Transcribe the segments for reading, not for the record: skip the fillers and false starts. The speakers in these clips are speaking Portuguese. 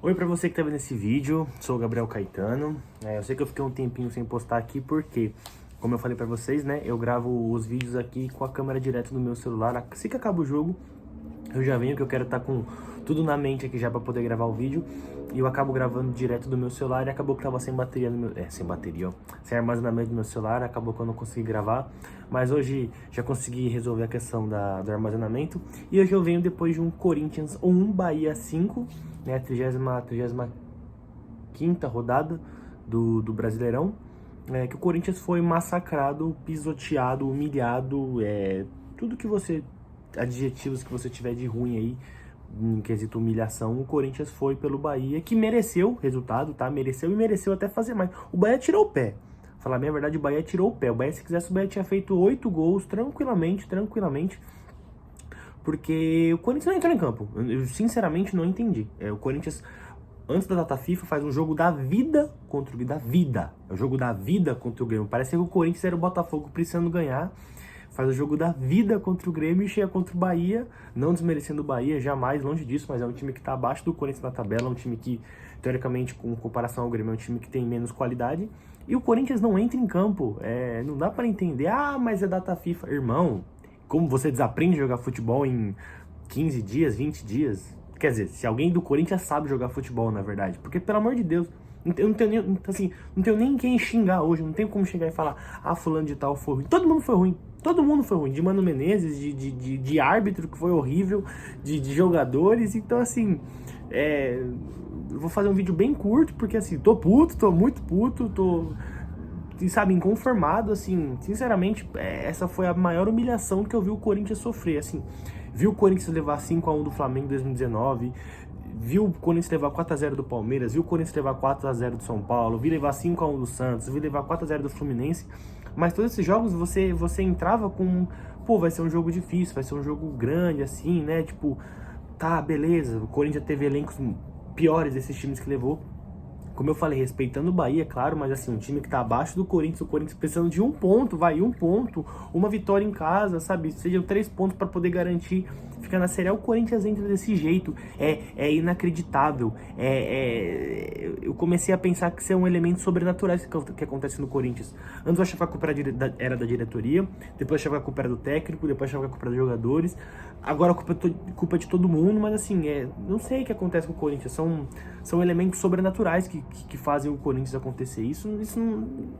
Oi pra você que tá vendo esse vídeo, sou o Gabriel Caetano. Eu sei que eu fiquei um tempinho sem postar aqui porque, como eu falei pra vocês, né, eu gravo os vídeos aqui com a câmera direto no meu celular. Assim que acaba o jogo, eu já venho que eu quero estar com tudo na mente aqui já pra poder gravar o vídeo. E eu acabo gravando direto do meu celular e acabou que tava sem bateria no meu... sem bateria, ó. Sem armazenamento no meu celular, acabou que eu não consegui gravar. Mas hoje já consegui resolver a questão do armazenamento. E hoje eu venho depois de um Corinthians 1, Bahia 5, né, 35ª rodada do Brasileirão. Que o Corinthians foi massacrado, pisoteado, humilhado, tudo que você... adjetivos que você tiver de ruim aí, em quesito humilhação, o Corinthians foi pelo Bahia, que mereceu o resultado, tá? Mereceu e mereceu até fazer mais. O Bahia tirou o pé. Falar a minha verdade, o Bahia tirou o pé. O Bahia, se quisesse, o Bahia tinha feito 8 gols tranquilamente. Porque o Corinthians não entrou em campo. Eu sinceramente não entendi. O Corinthians, antes da data FIFA, faz um jogo da vida contra o Grêmio. Da vida. É o jogo da vida contra o Grêmio. Parece que o Corinthians era o Botafogo precisando ganhar. Faz o jogo da vida contra o Grêmio e chega contra o Bahia, não desmerecendo o Bahia, jamais, longe disso, mas é um time que está abaixo do Corinthians na tabela, um time que, teoricamente, com comparação ao Grêmio, é um time que tem menos qualidade, e o Corinthians não entra em campo, não dá para entender, mas é data FIFA. Irmão, como você desaprende a jogar futebol em 15 dias, 20 dias? Quer dizer, se alguém do Corinthians sabe jogar futebol, na verdade, porque, pelo amor de Deus, eu não tenho nem, assim, não tenho nem quem xingar hoje, não tenho como chegar e falar, fulano de tal foi ruim. Todo mundo foi ruim. Todo mundo foi ruim, de Mano Menezes, de árbitro que foi horrível, de jogadores, então assim, eu vou fazer um vídeo bem curto, porque assim, tô muito puto, sabe, inconformado, assim, sinceramente, essa foi a maior humilhação que eu vi o Corinthians sofrer, assim, vi o Corinthians levar 5-1 do Flamengo em 2019, viu o Corinthians levar 4-0 do Palmeiras, viu o Corinthians levar 4-0 do São Paulo, vi levar 5-1 do Santos, vi levar 4-0 do Fluminense. Mas todos esses jogos você entrava com... vai ser um jogo difícil, vai ser um jogo grande, assim, né? Tipo, tá, beleza, o Corinthians teve elencos piores desses times que levou. Como eu falei, respeitando o Bahia, claro, mas assim, um time que tá abaixo do Corinthians, o Corinthians precisando de um ponto, uma vitória em casa, sabe? Sejam 3 pontos para poder garantir ficar na Série A. O Corinthians entra desse jeito, é inacreditável. Eu comecei a pensar que isso é um elemento sobrenatural que acontece no Corinthians. Antes eu achava que a culpa era da diretoria, depois eu achava que a culpa era do técnico, depois eu achava que a culpa era dos jogadores. Agora a culpa é de todo mundo, mas assim, não sei o que acontece com o Corinthians. São elementos sobrenaturais que fazem o Corinthians acontecer. Isso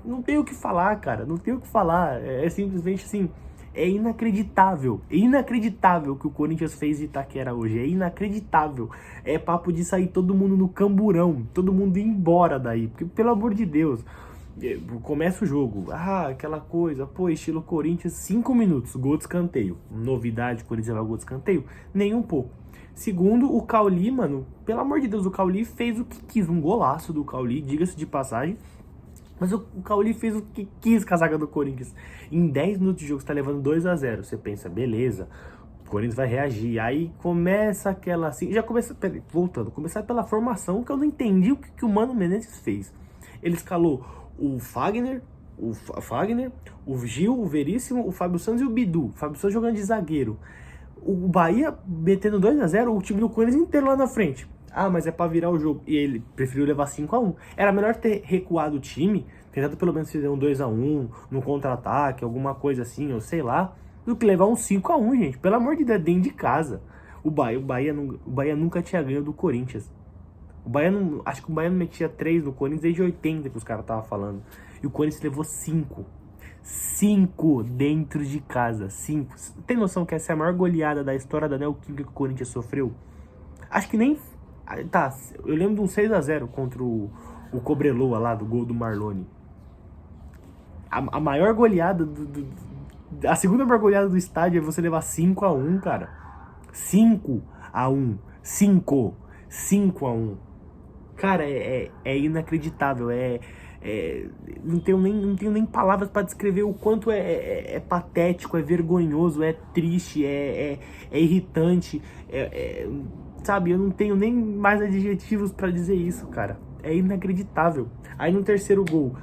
não tem o que falar, cara. Não tem o que falar. É simplesmente assim, é inacreditável. É inacreditável o que o Corinthians fez de Itaquera hoje. É inacreditável. É papo de sair todo mundo no camburão. Todo mundo ir embora daí. Porque, pelo amor de Deus, começa o jogo, aquela coisa, estilo Corinthians, 5 minutos, gol de escanteio. Novidade, Corinthians vai gol de escanteio? Nem um pouco. Segundo, o Cauli, mano, pelo amor de Deus, o Cauli fez o que quis, um golaço do Cauli, diga-se de passagem. Mas o Cauli fez o que quis com a zaga do Corinthians. Em 10 minutos de jogo, você tá levando 2-0. Você pensa, beleza, o Corinthians vai reagir. Aí começa aquela assim, já começa, voltando, começar pela formação, que eu não entendi o que o Mano Menezes fez. Ele escalou o Fagner, o Gil, o Veríssimo, o Fábio Santos e o Bidu. O Fábio Santos jogando de zagueiro. O Bahia metendo 2-0, o time do Corinthians inteiro lá na frente. Mas é pra virar o jogo. E ele preferiu levar 5-1. Era melhor ter recuado o time, tentado pelo menos fazer um 2-1, no contra-ataque, alguma coisa assim, ou sei lá, do que levar um 5-1, gente. Pelo amor de Deus, dentro de casa. O Bahia nunca tinha ganho do Corinthians. Acho que o Bahia não metia 3 no Corinthians desde 80 que os caras estavam falando. E o Corinthians levou 5. 5 dentro de casa. 5. Tem noção que essa é a maior goleada da história da Neoquímica que o Corinthians sofreu? Acho que nem... Tá, eu lembro de um 6-0 contra o Cobreloa lá, do gol do Marlone. A maior goleada a segunda maior goleada do estádio é você levar 5-1, cara. 5-1. 5-1. Cara, é inacreditável, não tenho nem palavras para descrever o quanto é patético, é vergonhoso, é triste, é irritante, sabe, eu não tenho nem mais adjetivos para dizer isso, cara, é inacreditável. Aí no terceiro gol,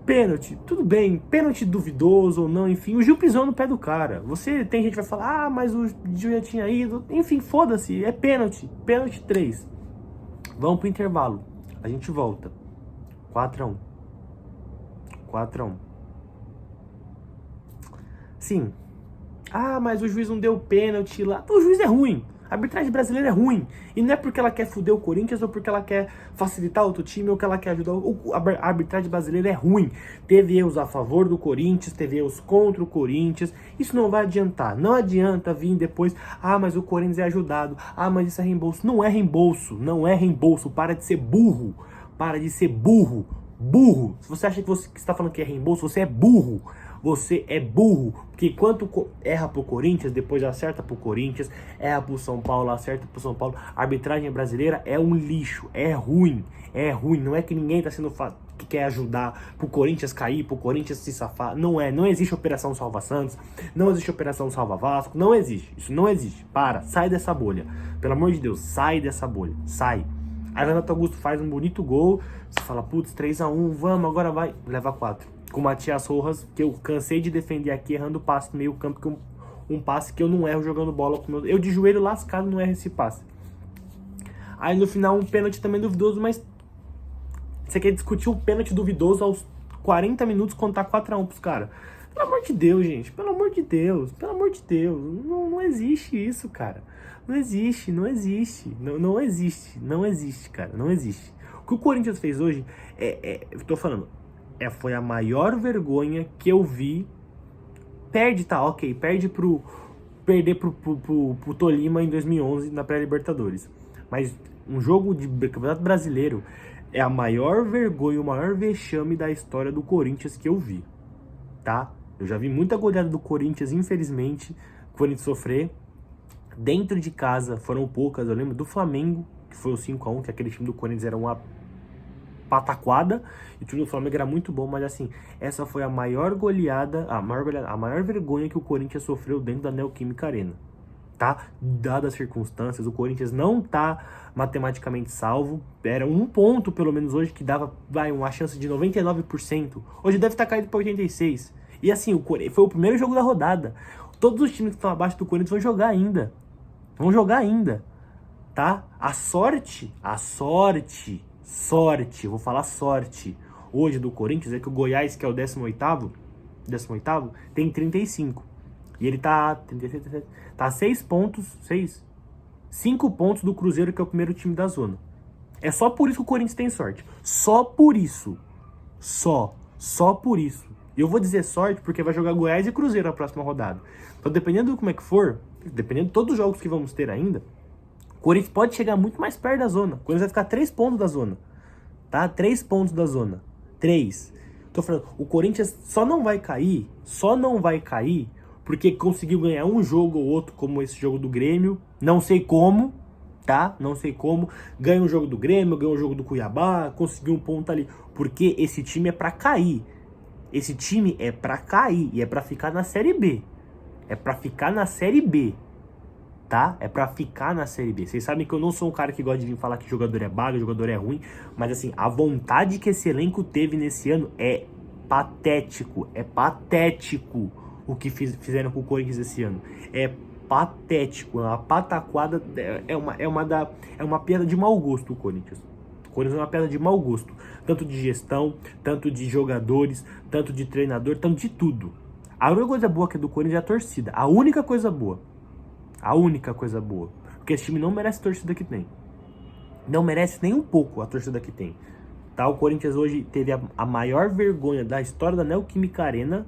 pênalti, tudo bem, pênalti duvidoso ou não, enfim, o Gil pisou no pé do cara. Tem gente que vai falar, mas o Gil já tinha ido, enfim, foda-se, é pênalti 3. Vamos pro intervalo. A gente volta. 4-1. 4-1. Sim. Ah, mas o juiz não deu pênalti lá. O juiz é ruim. A arbitragem brasileira é ruim. E não é porque ela quer foder o Corinthians ou porque ela quer facilitar outro time ou que ela quer ajudar. A arbitragem brasileira é ruim. Teve erros a favor do Corinthians, teve erros contra o Corinthians. Isso não vai adiantar. Não adianta vir depois. Ah, mas o Corinthians é ajudado. Ah, mas isso é reembolso. Não é reembolso. Não é reembolso. Para de ser burro. Para de ser burro. Burro. Se você acha que você está falando que é reembolso, você é burro. Você é burro, porque enquanto erra pro Corinthians, depois acerta pro Corinthians, erra pro São Paulo, acerta pro São Paulo. A arbitragem brasileira é um lixo, é ruim. Não é que ninguém tá sendo que quer ajudar pro Corinthians cair, pro Corinthians se safar. Não é, não existe Operação Salva Santos, não existe Operação Salva Vasco, não existe. Isso não existe. Para, sai dessa bolha. Pelo amor de Deus, sai dessa bolha, sai. Aí Renato Augusto faz um bonito gol, você fala, putz, 3-1, vamos, agora vai, leva 4. Com o Matias Rojas, que eu cansei de defender aqui, errando passe no meio campo, que um passe que eu não erro jogando bola com eu de joelho lascado não erro esse passe. Aí no final um pênalti também duvidoso, mas você quer discutir o pênalti duvidoso aos 40 minutos, contar 4-1 pros caras. Pelo amor de Deus, gente, pelo amor de Deus, não existe isso, cara. Não existe, não existe, cara, não existe. O que o Corinthians fez hoje, eu tô falando, foi a maior vergonha que eu vi. Perder pro Tolima em 2011 na pré-Libertadores. Mas um jogo de Campeonato Brasileiro é a maior vergonha, o maior vexame da história do Corinthians que eu vi, tá? Eu já vi muita goleada do Corinthians, infelizmente, o Corinthians sofrer. Dentro de casa foram poucas, eu lembro do Flamengo, que foi o 5-1, que aquele time do Corinthians era uma pataquada, e o time do Flamengo era muito bom, mas assim, essa foi a maior goleada, a maior vergonha que o Corinthians sofreu dentro da Neoquímica Arena, tá? Dadas as circunstâncias, o Corinthians não tá matematicamente salvo, era um ponto pelo menos hoje que dava, uma chance de 99%, hoje deve estar caído para 86%, e assim, foi o primeiro jogo da rodada, todos os times que estão abaixo do Corinthians vão jogar ainda, tá? A sorte, vou falar sorte, hoje do Corinthians é que o Goiás, que é o 18º, tem 35. E ele tá 6 pontos, 5 pontos do Cruzeiro, que é o primeiro time da zona. É só por isso que o Corinthians tem sorte. Só por isso. Só por isso. E eu vou dizer sorte porque vai jogar Goiás e Cruzeiro na próxima rodada. Então, dependendo de como é que for, dependendo de todos os jogos que vamos ter ainda, o Corinthians pode chegar muito mais perto da zona. O Corinthians vai ficar 3 pontos da zona. Tá? 3 pontos da zona. 3. Tô falando, o Corinthians só não vai cair porque conseguiu ganhar um jogo ou outro, como esse jogo do Grêmio. Não sei como, tá? Não sei como. Ganha um jogo do Grêmio, ganha um jogo do Cuiabá, conseguiu um ponto ali. Porque esse time é pra cair. Esse time é pra cair e é pra ficar na Série B. Tá? É pra ficar na Série B. Vocês sabem que eu não sou um cara que gosta de vir falar que jogador é baga, jogador é ruim, mas assim, a vontade que esse elenco teve nesse ano é patético. É patético o que fizeram com o Corinthians esse ano. É patético, é uma pataquada, é uma piada de mau gosto o Corinthians. O Corinthians é uma piada de mau gosto, tanto de gestão, tanto de jogadores, tanto de treinador, tanto de tudo. A única coisa boa que é do Corinthians é a torcida. A única coisa boa. Porque esse time não merece a torcida que tem. Não merece nem um pouco a torcida que tem. Tá? O Corinthians hoje teve a maior vergonha da história da Neoquímica Arena.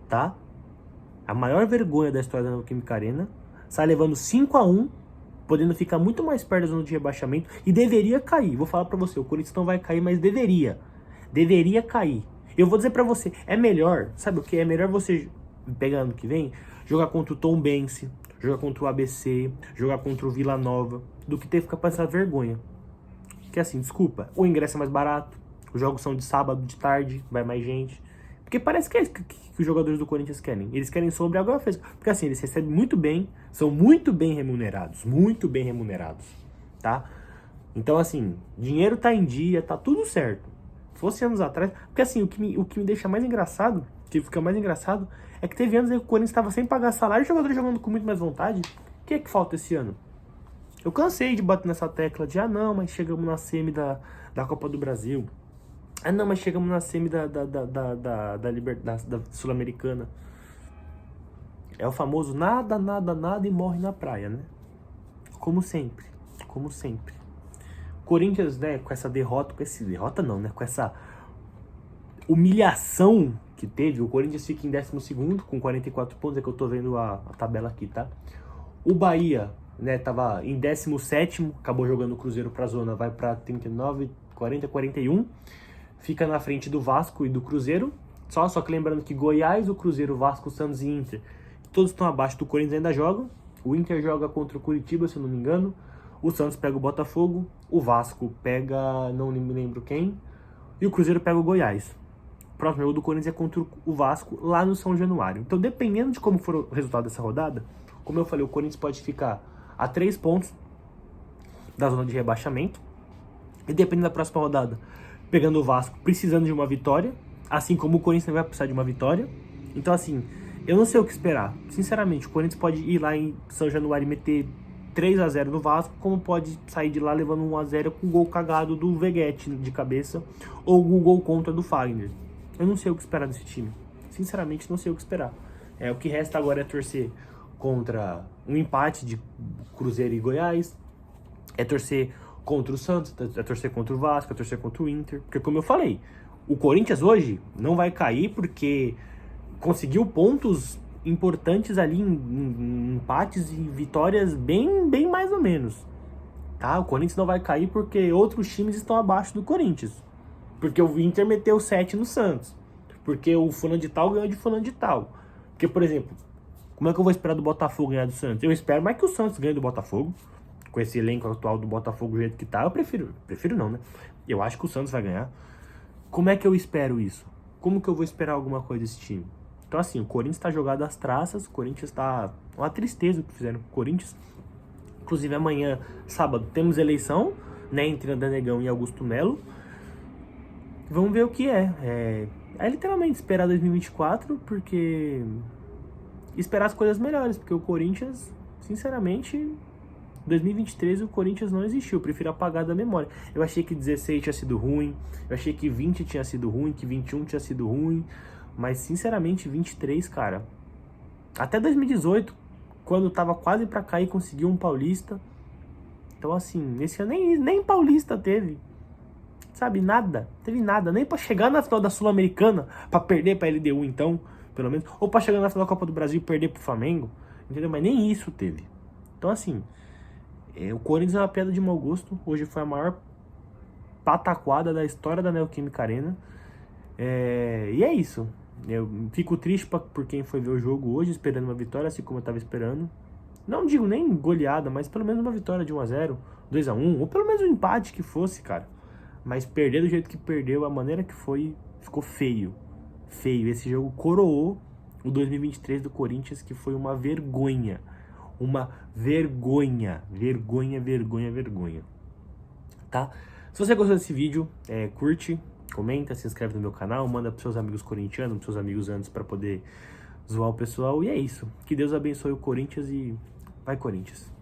Tá? A maior vergonha da história da Neoquímica Arena. Sai levando 5-1. Podendo ficar muito mais perto da zona de rebaixamento. E deveria cair. Vou falar pra você. O Corinthians não vai cair, mas deveria. Deveria cair. Eu vou dizer pra você. É melhor. Sabe o que? É melhor você, pegar ano que vem, jogar contra o Tombense, jogar contra o ABC, jogar contra o Vila Nova, do que ter que ficar passando vergonha. Que assim, desculpa, o ingresso é mais barato, os jogos são de sábado, de tarde, vai mais gente. Porque parece que é isso que os jogadores do Corinthians querem. Eles querem sobre água fresca. Porque assim, eles recebem muito bem, são muito bem remunerados, tá? Então assim, dinheiro tá em dia, tá tudo certo. Se fosse anos atrás, porque assim, o que me deixa mais engraçado, que fica mais engraçado, é que teve anos aí que o Corinthians estava sem pagar salário e os jogadores jogando com muito mais vontade. O que é que falta esse ano? Eu cansei de bater nessa tecla de, não, mas chegamos na semi da Copa do Brasil. Não, mas chegamos na semi da Sul-Americana. É o famoso nada, nada, nada e morre na praia, né? Como sempre, como sempre. Corinthians, né, com essa derrota, com essa humilhação que teve, o Corinthians fica em 12º com 44 pontos, é que eu tô vendo a tabela aqui, tá? O Bahia, né, tava em 17º, acabou jogando o Cruzeiro pra zona, vai pra 39, 40, 41, fica na frente do Vasco e do Cruzeiro, só que lembrando que Goiás, o Cruzeiro, Vasco, Santos e Inter, todos estão abaixo do Corinthians, ainda jogam. O Inter joga contra o Curitiba, se eu não me engano. O Santos pega o Botafogo. O Vasco pega, não me lembro quem. E o Cruzeiro pega o Goiás. O próximo jogo do Corinthians é contra o Vasco, lá no São Januário. Então, dependendo de como for o resultado dessa rodada, como eu falei, o Corinthians pode ficar a 3 pontos da zona de rebaixamento. E dependendo da próxima rodada, pegando o Vasco, precisando de uma vitória. Assim como o Corinthians também vai precisar de uma vitória. Então, assim, eu não sei o que esperar. Sinceramente, o Corinthians pode ir lá em São Januário e meter 3-0 no Vasco, como pode sair de lá levando 1-0 com o gol cagado do Veguete de cabeça, ou o gol contra do Fagner. Eu não sei o que esperar desse time. Sinceramente, não sei o que esperar. O que resta agora é torcer contra um empate de Cruzeiro e Goiás, é torcer contra o Santos, é torcer contra o Vasco, é torcer contra o Inter. Porque, como eu falei, o Corinthians hoje não vai cair porque conseguiu pontos importantes ali em empates e vitórias bem mais ou menos, tá? O Corinthians não vai cair porque outros times estão abaixo do Corinthians, porque o Inter meteu 7 no Santos, porque o fulano de tal ganhou de fulano de tal. Porque, por exemplo, como é que eu vou esperar do Botafogo ganhar do Santos? Eu espero mais que o Santos ganhe do Botafogo, com esse elenco atual do Botafogo do jeito que tá. Eu prefiro não, né? Eu acho que o Santos vai ganhar. Como é que eu espero isso? Como que eu vou esperar alguma coisa desse time? Então, assim, o Corinthians tá jogado às traças, o Corinthians tá uma tristeza o que fizeram com o Corinthians. Inclusive, amanhã, sábado, temos eleição, né, entre André Negão e Augusto Melo. Vamos ver o que é. É literalmente esperar 2024, porque esperar as coisas melhores, porque o Corinthians, sinceramente, 2023 o Corinthians não existiu, eu prefiro apagar da memória. Eu achei que 16 tinha sido ruim, eu achei que 20 tinha sido ruim, que 21 tinha sido ruim, mas sinceramente 23, cara, até 2018, quando tava quase pra cair, conseguiu um paulista. Então, assim, nesse ano nem paulista teve, sabe, nada, teve nada, nem pra chegar na final da Sul-Americana, pra perder pra LDU então, pelo menos, ou pra chegar na final da Copa do Brasil e perder pro Flamengo, entendeu? Mas nem isso teve. Então, assim, o Corinthians é uma pedra de mau gosto. Hoje foi a maior pataquada da história da Neoquímica Arena. E é isso. Eu fico triste por quem foi ver o jogo hoje, esperando uma vitória, assim como eu tava esperando. Não digo nem goleada, mas pelo menos uma vitória de 1-0, 2-1, ou pelo menos um empate que fosse, cara. Mas perder do jeito que perdeu, a maneira que foi, ficou feio. Feio. Esse jogo coroou o 2023 do Corinthians, que foi uma vergonha. Uma vergonha. Vergonha, vergonha, vergonha. Tá? Se você gostou desse vídeo, curte, comenta, se inscreve no meu canal, manda pros seus amigos corintianos, pros seus amigos antes pra poder zoar o pessoal. E é isso. Que Deus abençoe o Corinthians e vai Corinthians.